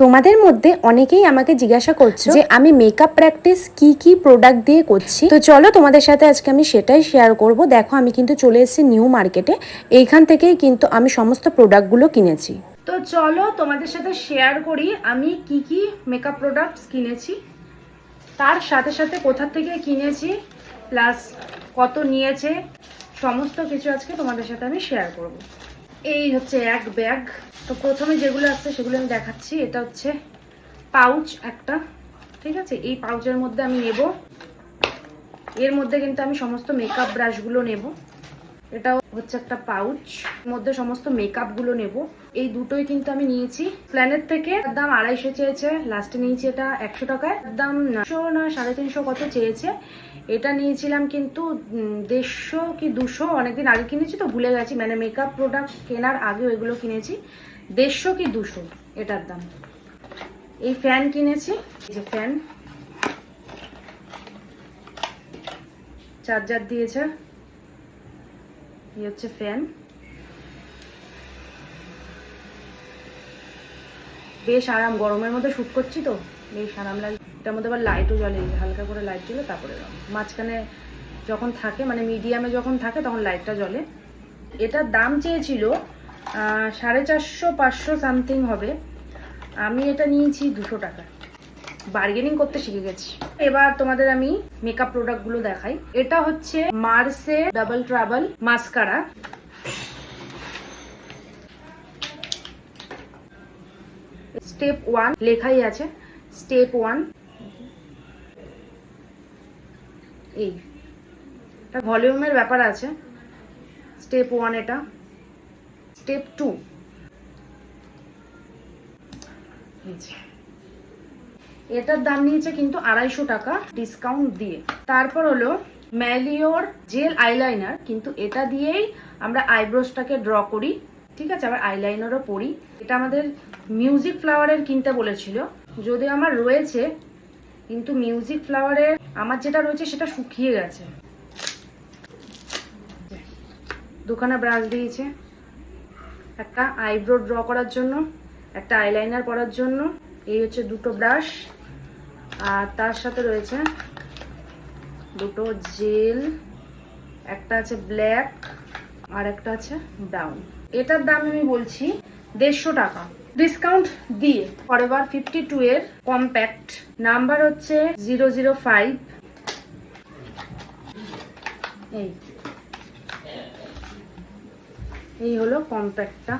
তোমাদের মধ্যে অনেকেই আমাকে জিজ্ঞাসা করছো যে আমি মেকআপ প্র্যাকটিস কি প্রোডাক্ট দিয়ে করছি। তো চলো তোমাদের সাথে আজকে আমি সেটাই শেয়ার করব। দেখো আমি কিন্তু চলে এসেছি নিউ মার্কেটে, এইখান থেকেই কিন্তু আমি সমস্ত প্রোডাক্টগুলো কিনেছি। তো চলো তোমাদের সাথে শেয়ার করি আমি কি মেকআপ প্রোডাক্টস কিনেছি, তার সাথে সাথে কোথা থেকে কিনেছি, প্লাস কত নিয়েছে, সমস্ত কিছু আজকে তোমাদের সাথে আমি শেয়ার করব। এই হচ্ছে এক ব্যাগ। তো প্রথমে যেগুলো আসছে সেগুলো আমি দেখাচ্ছি। এটা হচ্ছে পাউচ একটা, ঠিক আছে। এই পাউচের মধ্যে আমি নেব, এর মধ্যে কিন্তু আমি সমস্ত মেকআপ ব্রাশগুলো নেব। এটাও হচ্ছে একটা পাউচ, এর মধ্যে সমস্ত মেকআপগুলো নেব। এই দুটোই কিন্তু আমি নিয়েছি প্ল্যানেট থেকে। দাম 250 চেয়েছে, লাস্টে নিয়েছি এটা 100 টাকায়। দাম 900 না 350 কত চেয়েছে। এটা নিয়েছিলাম কিন্তু 150 কি 200, অনেকদিন আগে কিনেছি তো ভুলে গেছি, মানে মেকআপ প্রোডাক্ট কেনার আগে ওইগুলো কিনেছি। 150 কি 200 এটার দাম। এই ফ্যান কিনেছি, এই যে ফ্যান, চার্জার দিয়েছে, এই হচ্ছে ফ্যান। বেশ আরাম, গরমের মধ্যে শুট করছি তো বেশ আরাম লাগে। এটার মধ্যে আবার লাইটও জ্বলে, হালকা করে লাইট জ্বলে, তারপরে মাঝখানে যখন থাকে মানে মিডিয়ামে যখন থাকে তখন লাইটটা জ্বলে। এটার দাম চেয়েছিল 450-500 সামথিং হবে, আমি এটা নিয়েছি 200 টাকা। বার্গেনিং করতে শিখে গেছি। এবার তোমাদের আমি মেকআপ প্রোডাক্টগুলো দেখাই। এটা হচ্ছে মার্সে ডাবল ট্রাবল মাস্কারা। স্টেপ 1 লেখাই আছে, স্টেপ 1। এই ভলিউমের ব্যাপার আছে। স্টেপ 1 এটা। স্টেপ 2 এটার দাম নিয়েছে কিন্তু 250 টাকা ডিসকাউন্ট দিয়ে। তারপর হলো ম্যালিওর জেল আইলাইনার, কিন্তু এটা দিয়েই আমরা আইব্রোসটাকে ড্র করি, ঠিক আছে। আবার আইলাইনারও পরি। এটা আমাদের মিউজিক ফ্লাওয়ারের কিনতে বলেছিল, যদিও আমার রয়েছে, কিন্তু মিউজিক ফ্লাওয়ারের আমার যেটা রয়েছে সেটা শুকিয়ে গেছে। দুখানা ব্রাশ দিয়েছে, একটা আইব্রো ড্র করার জন্য, একটা আইলাইনার পরার জন্য। এই হচ্ছে দুটো ব্রাশ, আর তার সাথে রয়েছে দুটো জেল, একটা আছে ব্ল্যাক আর একটা আছে ব্রাউন। এটার দাম আমি বলছি 150 টাকা ডিসকাউন্ট দিয়ে। ফরএভার 52 এর কম্প্যাক্ট, নাম্বার হচ্ছে 005। এই হলো কম্প্যাক্টটা।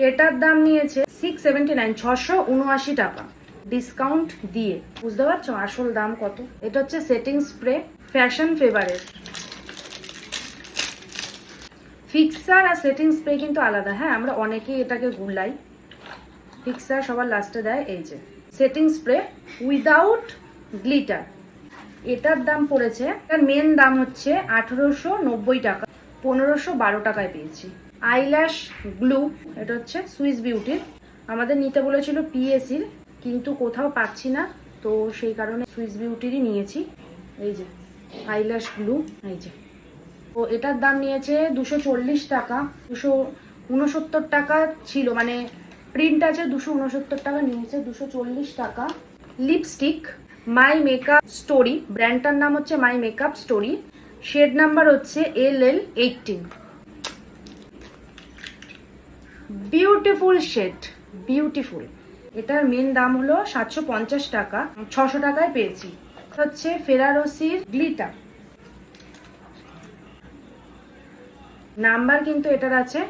এটার দাম নিয়েছে 679, 679 টাকা ডিসকাউন্ট দিয়ে। বুঝতে পারছো আসল দাম কত। এটা হচ্ছে সেটিং স্প্রে, ফ্যাশন ফেভারের। ফিক্সার আর সেটিং স্প্রে কিন্তু আলাদা, হ্যাঁ। আমরা অনেকেই এটাকে গুলাই, ফিক্সার সবার লাস্টে দেয়। এই যে সেটিং স্প্রে উইদাউট গ্লিটার, এটার দাম পড়েছে, এটার মেন দাম হচ্ছে 1890 টাকা, 1512 টাকায় পেয়েছি। আইল্যাশ গ্লু, এটা হচ্ছে সুইস বিউটির, আমাদের নিতে বলেছিল পিএসির, কিন্তু কোথাও পাচ্ছি না, তো সেই কারণে সুইস বিউটিরই নিয়েছি। এই যে আইল্যাশ গ্লু, এই যে। তো এটার দাম নিয়েছে 240 টাকা, 269 টাকা ছিল, মানে প্রিন্ট আছে 269 টাকা, নিয়েছে 240 টাকা। লিপস্টিক মাই মেকআপ স্টোরি, ব্র্যান্ডটার নাম হচ্ছে my makeup story, shade number হচ্ছে LL18। Beautiful shade, beautiful. এটার মেন দাম হলো 750 টাকা, 600 টাকায় পেয়েছি। হচ্ছে ফেরারোসির গ্লিটার, নাম্বার কিন্তু এটার আছে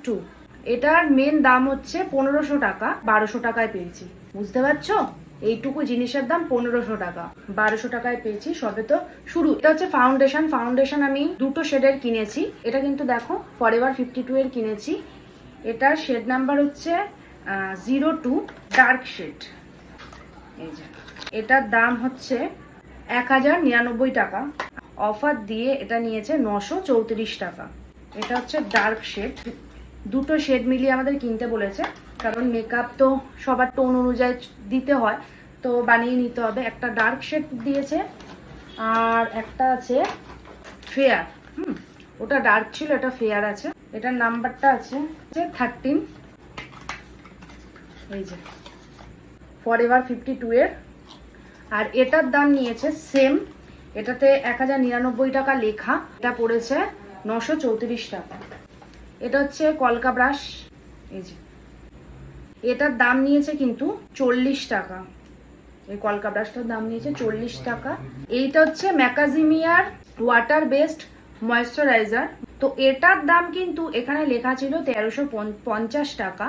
2। এটার মেন দাম হচ্ছে 1500 টাকা, 1200 টাকায় পেয়েছি। বুঝতে পারছো, এইটুকু জিনিসের দাম 1500 টাকা, 1200 টাকায় পেয়েছি। সবে তো শুরু। এটা হচ্ছে ফাউন্ডেশন, ফাউন্ডেশন আমি দুটো শেডের কিনেছি। এটা কিন্তু দেখো ফরএভার 52 এর কিনেছি। এটার শেড নাম্বার হচ্ছে 02 ডার্ক শেড। এই যে এটার দাম হচ্ছে 1099 টাকা, অফার দিয়ে এটা নিয়েছে 934 টাকা। এটা হচ্ছে ডার্ক শেড, দুটো শেড মিলিয়ে আমাদের কিনতে বলেছে, কারণ মেকআপ তো সবার টোন অনুযায়ী দিতে হয়, তো বানিয়ে নিতে হবে। একটা ডার্ক শেড দিয়েছে আর একটা আছে ফেয়ার। ওটা ডার্ক ছিল, এটা ফেয়ার আছে। এটার নাম্বারটা আছে 13। এই যে ফরএভার 52 এর। আর এটার দাম নিয়েছে সেম, এটাতে 1099 টাকা লেখা, এটা পড়েছে 934 টাকা। এটা হচ্ছে কলকা ব্রাশ, এই যে এটার দাম নিয়েছে কিন্তু 40 টাকা। এই কলকা ব্রাশটার দাম নিয়েছে 40 টাকা। এইটা হচ্ছে ম্যাকাজিমিয়ার ওয়াটার বেসড ময়েশ্চারাইজার। তো এটার দাম কিন্তু এখানে লেখা ছিল 1350 টাকা,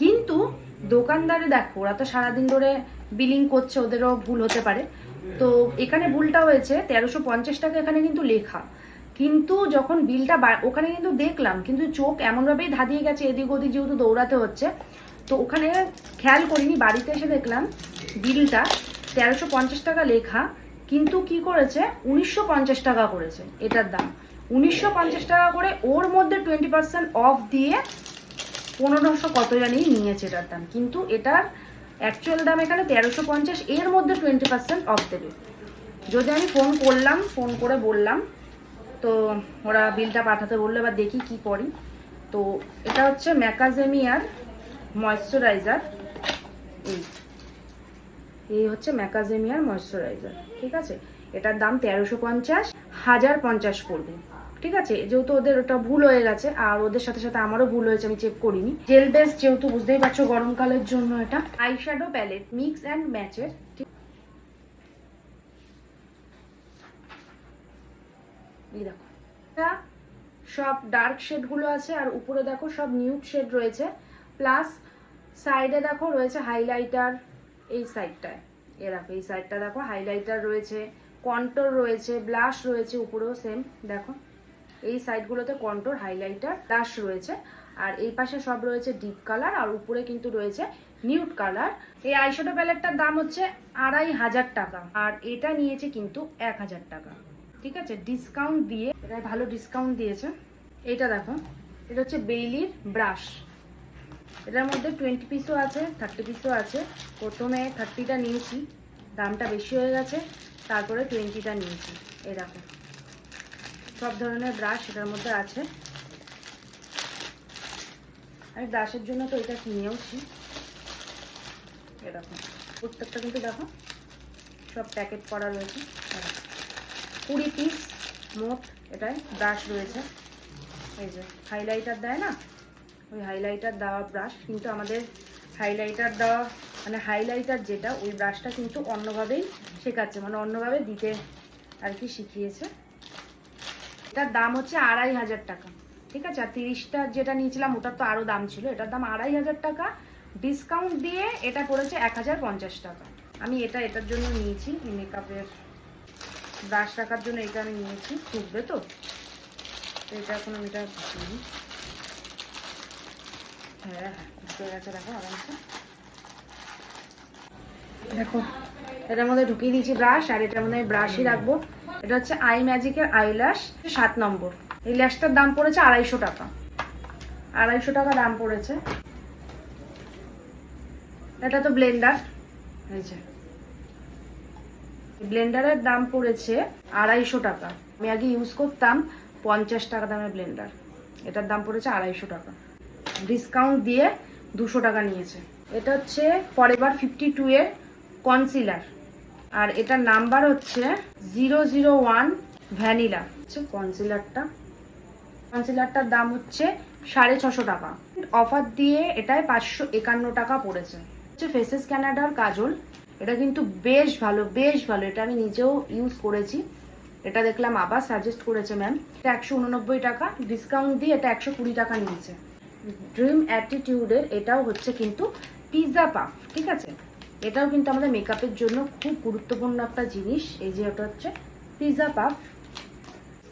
কিন্তু দোকানদারে দেখো ওরা তো সারাদিন ধরে বিলিং করছে, ওদেরও ভুল হতে পারে। তো এখানে ভুলটা হয়েছে, 1350 টাকা এখানে কিন্তু লেখা, কিন্তু যখন বিলটা ওখানে কিন্তু দেখলাম, কিন্তু চোখ এমনভাবেই ধাঁধিয়ে গেছে এদিক ওদিক, যেহেতু দৌড়াতে হচ্ছে, তো ওখানে খেয়াল করিনি। বাড়িতে এসে দেখলাম বিলটা 1350 টাকা লেখা, কিন্তু কি করেছে 1950 টাকা করেছে এটার দাম। 1950 টাকা করে ওর মধ্যে 20% অফ দিয়ে 1500 কত জানি নিয়েছে এটার দাম, কিন্তু এটার অ্যাকচুয়াল দাম এখানে 1350, এর মধ্যে 20% অফ দেবে। যদি আমি ফোন করে বললাম, তো ওরা বিলটা পাঠাতে বললো, এবার দেখি কি করি। তো এটা হচ্ছে ম্যাকাজেমিয়ার ময়েশ্চারাইজার, এই হচ্ছে ম্যাকাজেমিয়ার ময়েশ্চারাইজার, ঠিক আছে। এটার দাম 1350, 1050 পড়বে, ঠিক আছে। যেহেতু ওদের ওটা ভুল হয়ে গেছে, আর ওদের সাথে সাথে আমারও ভুল হয়েছে, আমি চেক করিনি। জেল বেস, যেহেতু বুঝতেই পারছো গরমকালের জন্য। এটা আইশ্যাডো প্যালেট মিক্স অ্যান্ড ম্যাচের, এই দেখো এটা সব ডার্ক শেড গুলো আছে, আর উপরে দেখো সব নিউড শেড রয়েছে, প্লাস সাইডে দেখো রয়েছে হাইলাইটার। এই সাইডটায় এরকম, এই সাইডটা দেখো হাইলাইটার রয়েছে, কন্ট্রোর রয়েছে, ব্লাশ রয়েছে, উপরেও সেম দেখো এই সাইডগুলোতে কন্ট্রোর, হাইলাইটার, ব্লাশ রয়েছে। আর এই পাশে সব রয়েছে ডিপ কালার, আর উপরে কিন্তু রয়েছে নিউড কালার। এই আইশ্যাডো প্যালেটটার দাম হচ্ছে 2500 টাকা, আর এটা নিয়েছে কিন্তু 1000 টাকা, ঠিক আছে, ডিসকাউন্ট দিয়ে। এটা ভালো ডিসকাউন্ট দিয়েছে। এটা দেখো, এটা হচ্ছে বেইলির ব্রাশ, এটার মধ্যে 20 পিসও আছে, 30 পিসও আছে। প্রথমে 30টা নিয়েছি, দামটা বেশি হয়ে গেছে, তারপরে 20টা নিয়েছি। এরকম সব ধরনের ব্রাশ এটার মধ্যে আছে। আমি ব্রাশের জন্য তো এটা কিনেওছি। এরকম প্রত্যেকটা কিন্তু দেখো সব প্যাকেট করা রয়েছে। 20 পিস মোট এটাই ব্রাশ রয়েছে। এই যে হাইলাইটার দেয় না, ওই হাইলাইটার দেওয়া ব্রাশ, কিন্তু আমাদের হাইলাইটার দেওয়া মানে হাইলাইটার যেটা, ওই ব্রাশটা কিন্তু অন্যভাবেই শেখাচ্ছে, মানে অন্যভাবে দিতে আর কি শিখিয়েছে। এটার দাম হচ্ছে 2500 টাকা, ঠিক আছে। আর 30টা যেটা নিয়েছিলাম ওটার তো আরও দাম ছিল, এটার দাম 2500 টাকা, ডিসকাউন্ট দিয়ে এটা পড়েছে 1050 টাকা। আমি এটার জন্য নিয়েছি, মেকআপের ব্রাশ রাখার জন্য এটা আমি নিয়েছি, ঢুকবে তো এটা এখন আমি এটা নিই। হ্যাঁ ঢুকে গেছে, দেখো আরামসে দেখো। এটার মধ্যে ঢুকিয়ে দিয়েছি ব্রাশ, আর এটার মধ্যে আমি ব্রাশই রাখবো। এটা হচ্ছে আই ম্যাজিকের আইল্যাশ 7 নম্বর। এই ল্যাশটার দাম পড়েছে 250 টাকা, 250 টাকা দাম পড়েছে। এটা তো ব্লেন্ডার, এই যে ব্লেন্ডারের দাম পড়েছে 250 টাকা। আমি আগে ইউজ করতাম 50 টাকা দামের ব্লেন্ডার, এটার দাম পড়েছে 250 টাকা, ডিসকাউন্ট দিয়ে 200 টাকা নিয়েছে। এটা হচ্ছে ফরএভার 52 এর কনসিলার, আর এটার নাম্বার হচ্ছে 001 ভ্যানিলা। হচ্ছে কনসিলারটার দাম হচ্ছে 650 টাকা, অফার দিয়ে এটায় 551 টাকা পড়েছে। হচ্ছে ফেসেস ক্যানাডার কাজল, এটা কিন্তু বেশ ভালো, এটা আমি নিজেও ইউজ করেছি। এটা দেখলাম আবার সাজেস্ট করেছে ম্যাম, এটা 189 টাকা, ডিসকাউন্ট দিয়ে এটা 120 টাকা নিয়েছে। ড্রিম অ্যাটিটিউডের এটাও হচ্ছে কিন্তু পিৎজা পাফ, ঠিক আছে। এটাও কিন্তু আমাদের মেকআপের জন্য খুব গুরুত্বপূর্ণ একটা জিনিস। এই যে এটা হচ্ছে পিৎজা পাফ,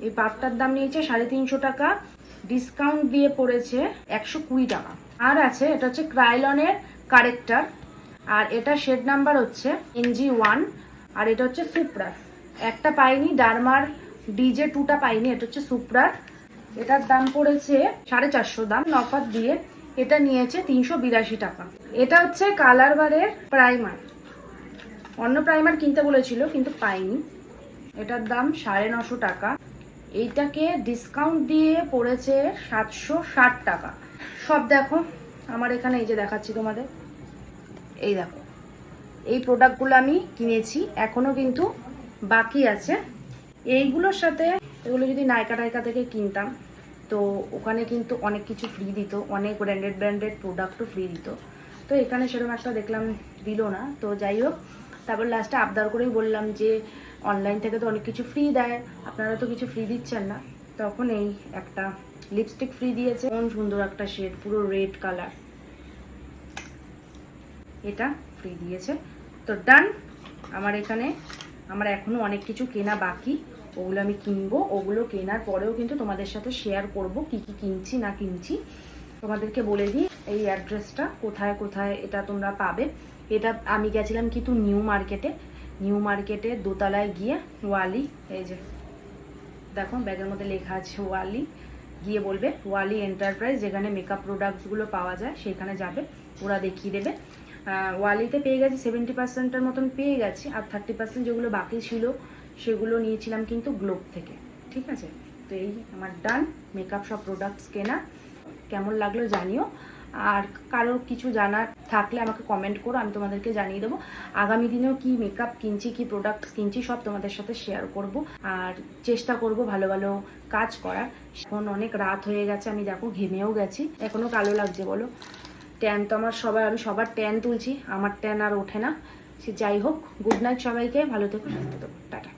এই পাফটার দাম নিয়েছে 350 টাকা, ডিসকাউন্ট দিয়ে পড়েছে 120 টাকা। আর আছে এটা হচ্ছে ক্রাইলনের কারেক্টার, আর এটা শেড নাম্বার হচ্ছে NG1, আর এটা হচ্ছে সুপ্রার। একটা পাইনি, ডার্মার DJ 2টা পাইনি, এটা হচ্ছে সুপ্রার। এটার দাম পড়েছে 450 দাম, অফার দিয়ে এটা নিয়েছে 382 টাকা। এটা হচ্ছে কালার বারের প্রাইমার, অন্য প্রাইমার কিনতে বলেছিল কিন্তু পাইনি, এটার দাম 950 টাকা। এইটাকে ডিসকাউন্ট দিয়ে পড়েছে 760 টাকা। সব দেখো আমার এখানে, এই যে দেখাচ্ছি তোমাদের, এই দেখো, এই প্রোডাক্টগুলো আমি কিনেছি, এখনও কিন্তু বাকি আছে। এইগুলোর সাথে এগুলো যদি নাইকা টাইকা থেকে কিনতাম তো ওখানে কিন্তু অনেক কিছু ফ্রি দিত, অনেক ব্র্যান্ডেড প্রোডাক্টও ফ্রি দিত। তো এখানে সেরকম একটা দেখলাম দিল না। তো যাই হোক, তারপর লাস্টে আবদার করেই বললাম যে অনলাইন থেকে তো অনেক কিছু ফ্রি দেয়, আপনারা তো কিছু ফ্রি দিচ্ছেন না। তখন এই একটা লিপস্টিক ফ্রি দিয়েছে, কোন সুন্দর একটা শেড, পুরো রেড কালার, এটা ফ্রি দিয়েছে। তো ডান। আমার এখনো অনেক কিছু কেনা বাকি, ওগুলো আমি কিনবো। ওগুলো কেনার পরেও কিন্তু তোমাদের সাথে শেয়ার করব কি কি কিনছি না কিনছি। তোমাদেরকে বলে দিই এই অ্যাড্রেসটা কোথায় কোথায় এটা তোমরা পাবে। এটা আমি গেছিলাম কিন্তু নিউ মার্কেটে দোতলায় গিয়ে ওয়ালি, এই যে দেখো ব্যাগের মধ্যে লেখা আছে ওয়ালি, গিয়ে বলবে ওয়ালি এন্টারপ্রাইজ, যেখানে মেকআপ প্রোডাক্টসগুলো পাওয়া যায় সেখানে যাবে, ওরা দেখিয়ে দেবে। ওয়ালিতে পেয়ে গেছি 70%-এর মতন পেয়ে গেছি, আর 30% যেগুলো বাকি ছিল সেগুলো নিয়েছিলাম কিন্তু গ্লোব থেকে। ঠিক আছে, তো এই আমার ডান মেকআপ সব প্রোডাক্টস কেনা। কেমন লাগলো জানিও, আর কারোর কিছু জানার থাকলে আমাকে কমেন্ট করো, আমি তোমাদেরকে জানিয়ে দেবো। আগামী দিনেও কি মেকআপ কিনছি, কি প্রোডাক্টস কিনছি সব তোমাদের সাথে শেয়ার করব, আর চেষ্টা করব ভালো ভালো কাজ করার। এখন অনেক রাত হয়ে গেছে, আমি দেখো ঘেমেও গেছি, এখনো কালো লাগছে বলো। ট্যান তো আমি সবার ট্যান তুলছি, আমার ট্যান আর ওঠে না। সে যাই হোক, গুড নাইট সবাইকে, ভালো থেকো, সুস্থ থেকো, টাটা।